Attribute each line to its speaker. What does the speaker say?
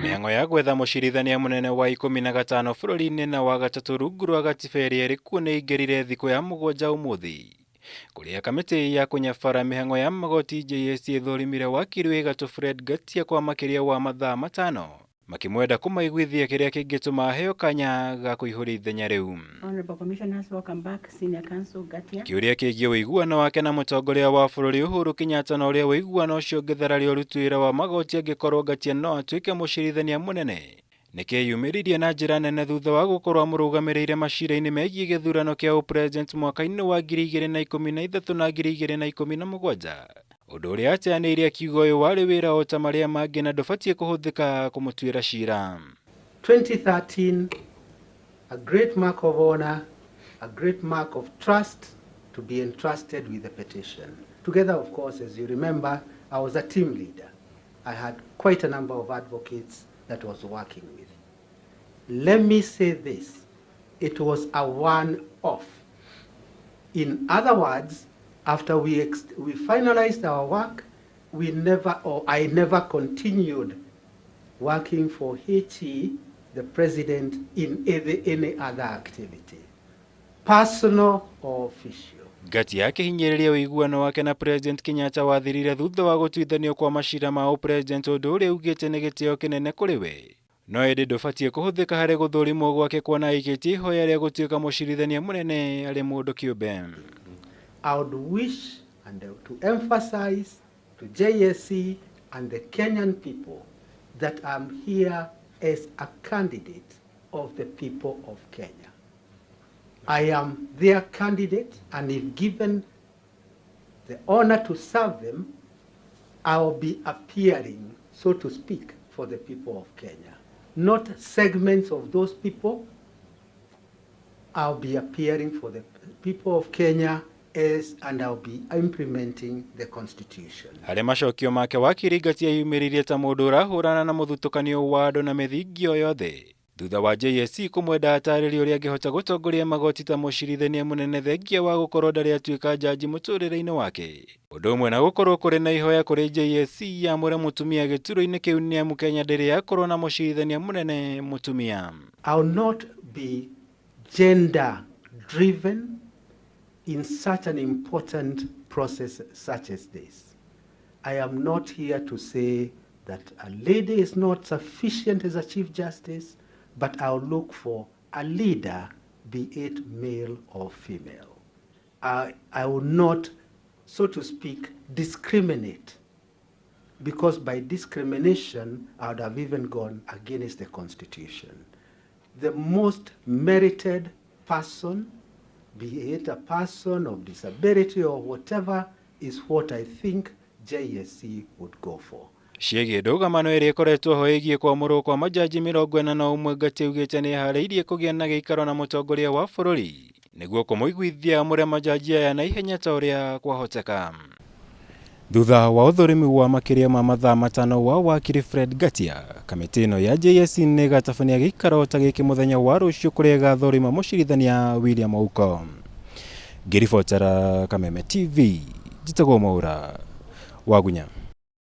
Speaker 1: Mihang'o ya gwetha mucirithania munene wa 15 bururi-ini na wa gatatu rungu rwa gatiberi erikuo ni ingerire thiku ya mugwanja umuthi. Kuria kamiti ya kunyabara mihang'o ya magoti JSC ithorimire wakiri wa gatu Fred Ngatia kwa makiria wa mathaa 5 makimwenda kumaiguithia kiria kingituma heo kanya ga kuihuria ithenya riu.
Speaker 2: Honorable Commissioners, welcome back. Senior Counsel Ngatia.
Speaker 1: Kiuria kigie wuiguano wake na mutongoria wa bururi Uhuru Kenyatta na uria wuiguano ucio ngithararia uruti wira wa magoti angikorwo Ngatia no atuike mucirithania munene. Nikiyumiririe na njira nene thutha wa gukorwo murugamirire maciira-ini megie githurano kia president mwaka-ini wa 2013 na 2017. Undu uria ateaniire akiuga uyu wari wira o ta maria mangi na ndubatie kuhuthika kumutwira ciira.
Speaker 3: 2013, a great mark of honor, a great mark of trust to be entrusted with the petition. Together, of course, as you remember, I was a team leader. I had quite a number of advocates that I was working with. Let me say this, it was a one-off. In other words, after we finalized our work, I never continued working for HE, the president, in any other activity, personal or official.
Speaker 1: Ngatia akihinyiriria wuiguano wake na President Kenyatta wathirire thutha wa gutwithanio kwa maciira ma president undu uria ugite ni gitio kinene kuri we. No indi ndubatie kuhuthika hari guthurimwo gwake kuona ikitie ihoya ria gutuika mucirithania munene ari mundu kiumbe.
Speaker 3: I would wish and to emphasize to JSC and the Kenyan people that I'm here as a candidate of the people of Kenya. I am their candidate, and if given the honor to serve them, I will be appearing, so to speak, for the people of Kenya. Not segments of those people. I'll be appearing for the people of Kenya and I'll be implementing the constitution.
Speaker 1: Hari macokio make wakiri Ngatia yumiririe ta mundu urahurana na muthutukanio wa andu na mithingio yothe. Thutha wa JSC kumwenda ataririe uria angihota gutongoria magoti ta mucirithania munene thengia wa gukorwo ndari atuika jaji muturire-ini wake. Undu umwe na gukorwo kuri na ihoya kuri JSC yamure mutumia gituro-ini kiu ni amu Kenya ndiri yakorwo na mucirithania munene mutumia.
Speaker 3: I will not be gender driven in such an important process such as this. I am not here to say that a lady is not sufficient as a Chief Justice, but I'll look for a leader, be it male or female. I will not, so to speak, discriminate, because by discrimination, I would have even gone against the Constitution. The most merited person, be it a person of disability or whatever, is what I think JSC would go for.
Speaker 1: Ciĩgiĩ ndũgamano ĩrĩa ĩkoretwo ho ĩgiĩ kwamũrwo kwa majaji 41 Ngatia augĩte nĩ harĩirie kũgĩa na gĩikaro na mũtongoria wa bũrũri nĩguo kũmũiguithia amũre majaji aya na ihenya ta ũrĩa kwahoteka. Thutha wa ũthũrimi wa makiria ma mathaa 5 wa wakiri Fred Ngatia, kamiti ĩno ya JSC nĩ ĩgatabania gĩikaro ta gĩkĩ mũthenya wa rũciũ kũrĩa ĩgathũrima mũcirithania William Ouko. Ngĩribotera Kameme TV, njĩtagwo Mwaura Wagunya.